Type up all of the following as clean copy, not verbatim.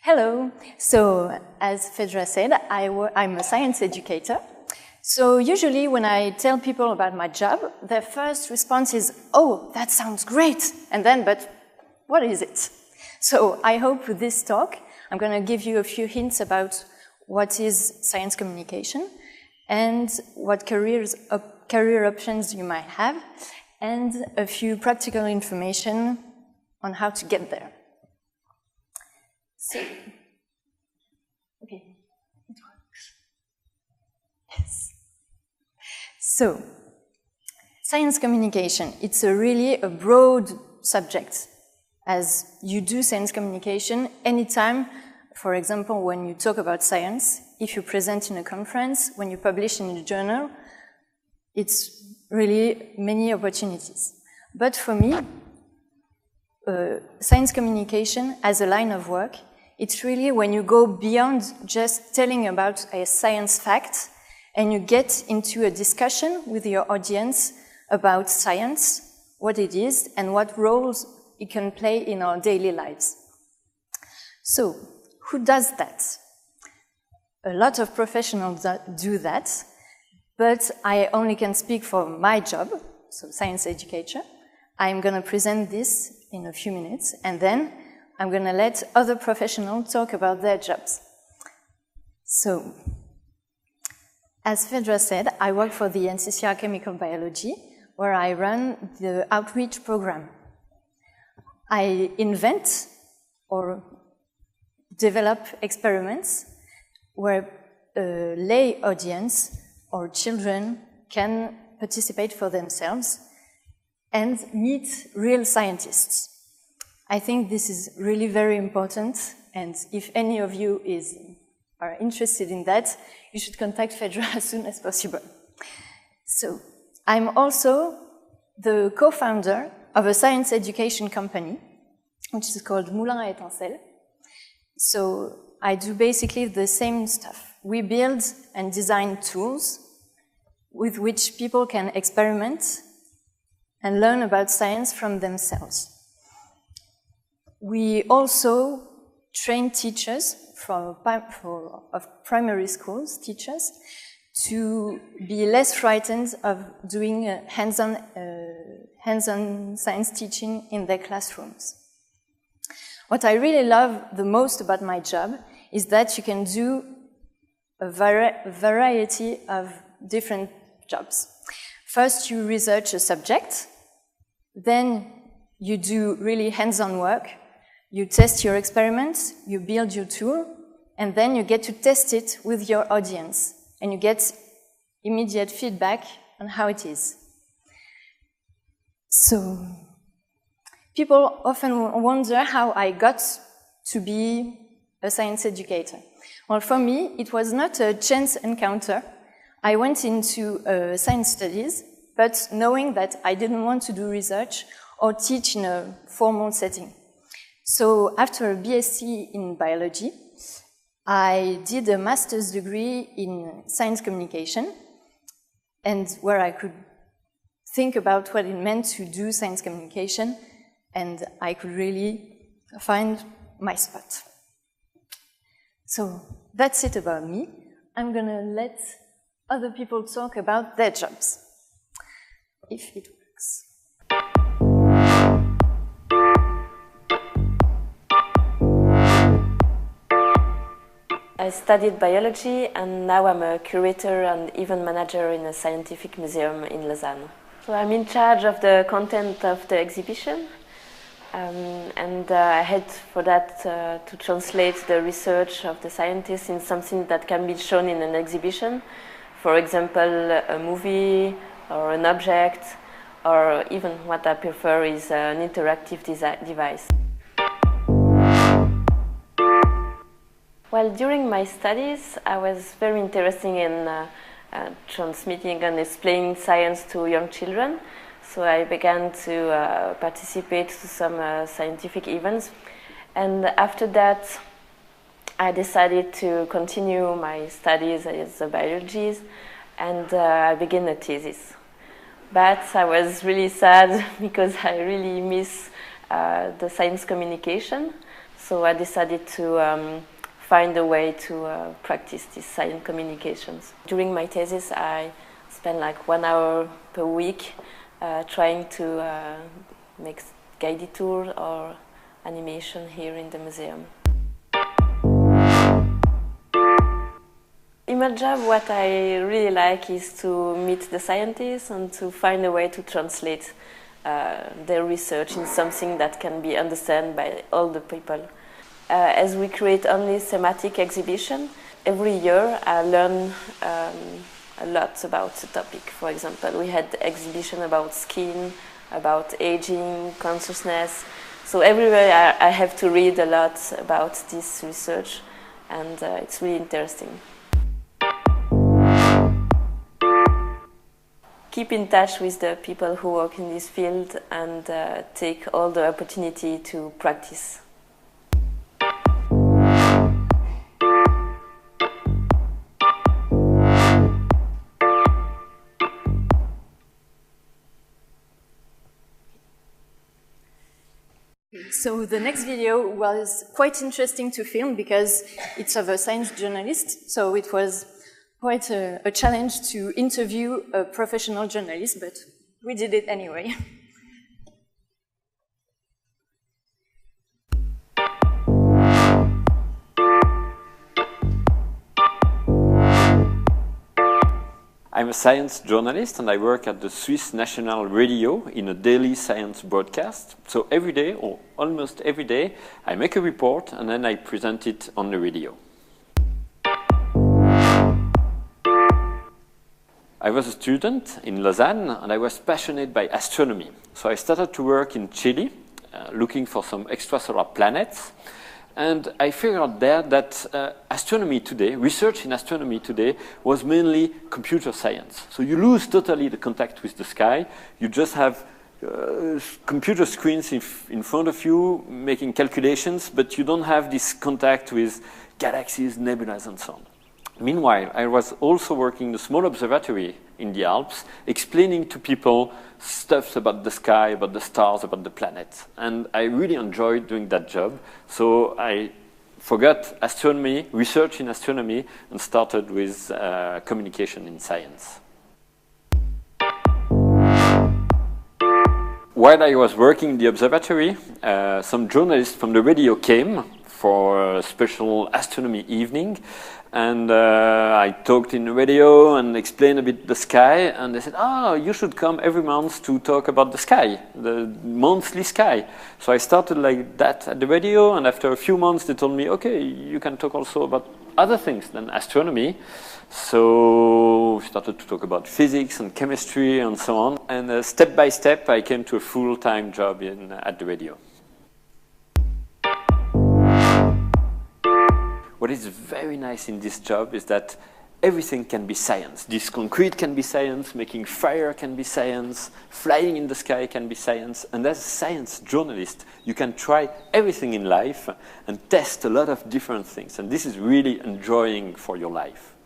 Hello. So, as Phaedra said, I'm a science educator. So usually when I tell people about my job, their first response is, oh, that sounds great. And then, but what is it? So I hope with this talk, I'm going to give you a few hints about what is science communication and what career options you might have, and a few practical information on how to get there. So, okay, it works. Yes. So, science communication, it's really a broad subject, as you do science communication anytime, for example, when you talk about science, if you present in a conference, when you publish in a journal, it's really many opportunities. But for me, science communication as a line of work, it's really when you go beyond just telling about a science fact and you get into a discussion with your audience about science, what it is, and what roles it can play in our daily lives. So, who does that? A lot of professionals do that, but I only can speak for my job, so science educator. I'm going to present this in a few minutes, and then I'm going to let other professionals talk about their jobs. So, as Phaedra said, I work for the NCCR Chemical Biology, where I run the outreach program. I invent or develop experiments where a lay audience or children can participate for themselves and meet real scientists. I think this is really very important, and if any of you are interested in that, you should contact Phaedra as soon as possible. So, I'm also the co-founder of a science education company, which is called Moulin à Étincelles. So, I do basically the same stuff. We build and design tools with which people can experiment and learn about science from themselves. We also train teachers of primary schools, teachers, to be less frightened of doing hands-on science teaching in their classrooms. What I really love the most about my job is that you can do a variety of different jobs. First, you research a subject, then you do really hands-on work, you test your experiments, you build your tool, and then you get to test it with your audience, and you get immediate feedback on how it is. So, people often wonder how I got to be a science educator. Well, for me, it was not a chance encounter. I went into science studies, but knowing that I didn't want to do research or teach in a formal setting. So after a BSc in biology, I did a master's degree in science communication, and where I could think about what it meant to do science communication, and I could really find my spot. So that's it about me. I'm going to let other people talk about their jobs, if it works. I studied biology, and now I'm a curator and event manager in a scientific museum in Lausanne. So I'm in charge of the content of the exhibition, and I had for that to translate the research of the scientists in something that can be shown in an exhibition. For example, a movie or an object, or even what I prefer is an interactive device. Well, during my studies, I was very interested in transmitting and explaining science to young children. So I began to participate to some scientific events. And after that, I decided to continue my studies as a biologist, and I began a thesis. But I was really sad because I really miss the science communication. So I decided to find a way to practice these science communications. During my thesis, I spent like 1 hour per week trying to make guided tour or animation here in the museum. In my job, what I really like is to meet the scientists and to find a way to translate their research in something that can be understood by all the people. As we create only thematic exhibition, every year I learn a lot about the topic. For example, we had exhibition about skin, about aging, consciousness. So everywhere I have to read a lot about this research, and it's really interesting. Keep in touch with the people who work in this field and take all the opportunity to practice. So the next video was quite interesting to film because it's of a science journalist, so it was quite a challenge to interview a professional journalist, but we did it anyway. I'm a science journalist and I work at the Swiss National Radio in a daily science broadcast. So every day, or almost every day, I make a report and then I present it on the radio. I was a student in Lausanne and I was passionate by astronomy. So I started to work in Chile, looking for some extrasolar planets. And I figured out there that astronomy today, research in astronomy today, was mainly computer science. So you lose totally the contact with the sky. You just have computer screens in front of you making calculations, but you don't have this contact with galaxies, nebulas, and so on. Meanwhile, I was also working in a small observatory in the Alps, explaining to people stuff about the sky, about the stars, about the planets. And I really enjoyed doing that job. So I forgot astronomy, research in astronomy, and started with communication in science. While I was working in the observatory, some journalists from the radio came for a special astronomy evening. And I talked in the radio and explained a bit the sky, and they said, "Oh, you should come every month to talk about the sky, the monthly sky." So I started like that at the radio, and after a few months they told me, "Okay, you can talk also about other things than astronomy." So we started to talk about physics and chemistry and so on, and step by step I came to a full-time job at the radio. What is very nice in this job is that everything can be science. This concrete can be science, making fire can be science, flying in the sky can be science. And as a science journalist, you can try everything in life and test a lot of different things. And this is really enjoying for your life.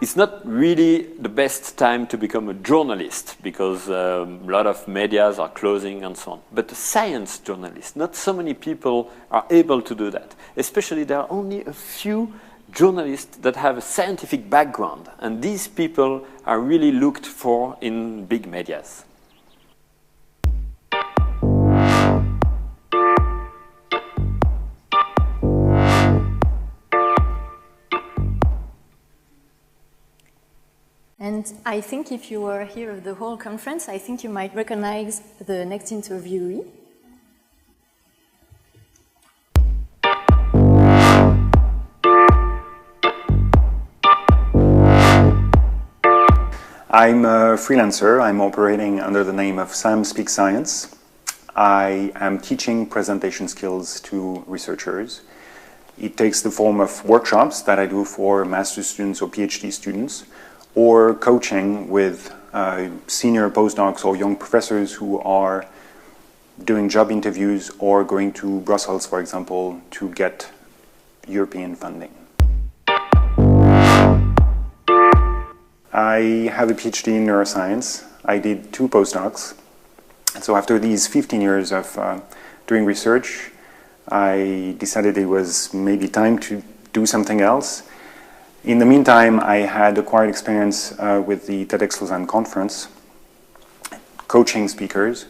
It's not really the best time to become a journalist because a lot of medias are closing and so on. But a science journalist, not so many people are able to do that. Especially there are only a few journalists that have a scientific background. And these people are really looked for in big medias. And I think if you were here at the whole conference, I think you might recognize the next interviewee. I'm a freelancer. I'm operating under the name of Sam Speak Science. I am teaching presentation skills to researchers. It takes the form of workshops that I do for master's students or PhD students, or coaching with senior postdocs or young professors who are doing job interviews or going to Brussels, for example, to get European funding. I have a PhD in neuroscience. I did 2 postdocs. And so after these 15 years of doing research, I decided it was maybe time to do something else. In the meantime, I had acquired experience with the TEDx Lausanne conference, coaching speakers,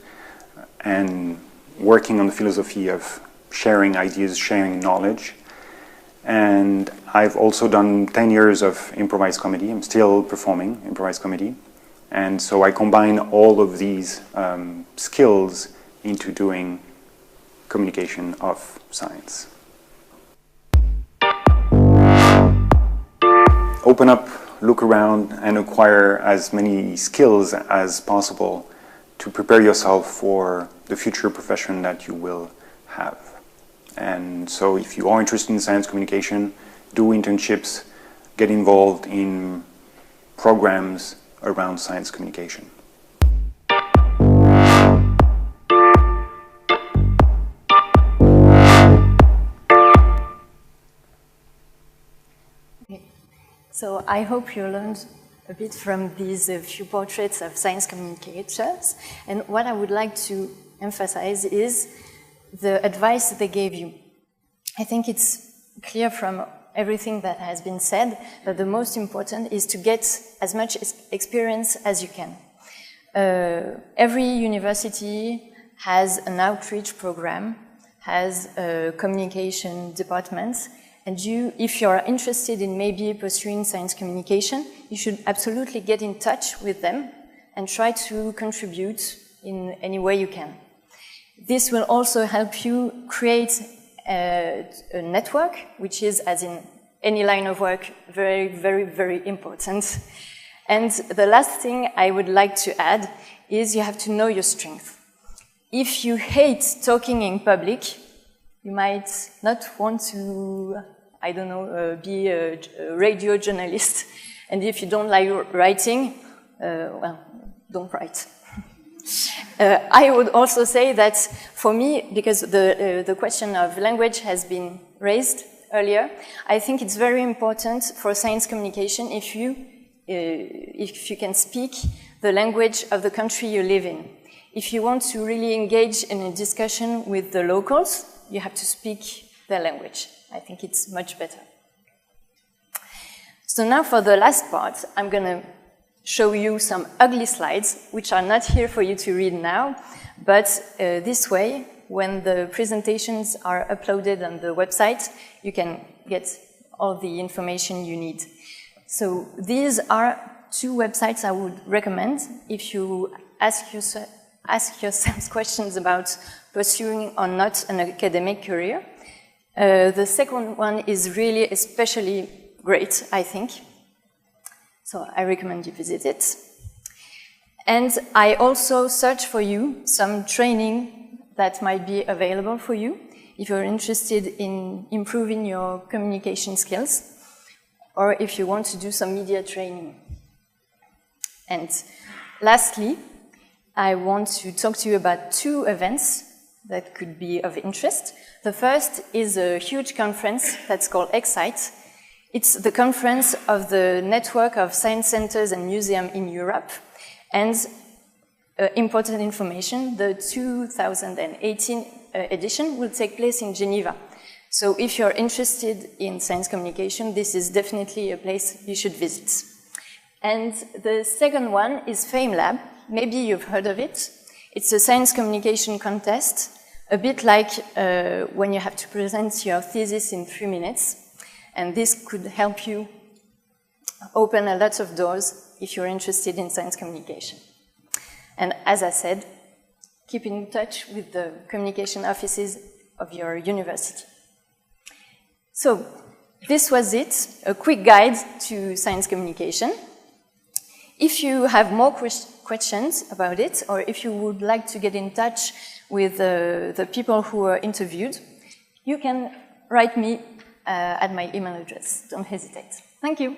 and working on the philosophy of sharing ideas, sharing knowledge. And I've also done 10 years of improvised comedy. I'm still performing improvised comedy. And so I combine all of these skills into doing communication of science. Open up, look around, and acquire as many skills as possible to prepare yourself for the future profession that you will have. And so if you are interested in science communication, do internships, get involved in programs around science communication. So I hope you learned a bit from these few portraits of science communicators. And what I would like to emphasize is the advice they gave you. I think it's clear from everything that has been said that the most important is to get as much experience as you can. Every university has an outreach program, has a communication department, and if you're interested in maybe pursuing science communication, you should absolutely get in touch with them and try to contribute in any way you can. This will also help you create a network, which is, as in any line of work, very, very, very important. And the last thing I would like to add is you have to know your strength. If you hate talking in public, you might not want to, I don't know, be a radio journalist. And if you don't like writing, well, don't write. I would also say that for me, because the question of language has been raised earlier, I think it's very important for science communication if you can speak the language of the country you live in. If you want to really engage in a discussion with the locals, you have to speak their language. I think it's much better. So now for the last part, I'm going to show you some ugly slides, which are not here for you to read now, but this way, when the presentations are uploaded on the website, you can get all the information you need. So these are two websites I would recommend if you ask yourselves questions about pursuing or not an academic career. The second one is really especially great, I think. So I recommend you visit it. And I also search for you some training that might be available for you if you're interested in improving your communication skills or if you want to do some media training. And lastly, I want to talk to you about two events that could be of interest. The first is a huge conference that's called Excite. It's the conference of the network of science centers and museums in Europe. And important information, the 2018 edition will take place in Geneva. So if you're interested in science communication, this is definitely a place you should visit. And the second one is FameLab. Maybe you've heard of it. It's a science communication contest, a bit like when you have to present your thesis in 3 minutes. And this could help you open a lot of doors if you're interested in science communication. And as I said, keep in touch with the communication offices of your university. So this was it, a quick guide to science communication. If you have more questions about it, or if you would like to get in touch with the people who were interviewed, you can write me at my email address. Don't hesitate. Thank you.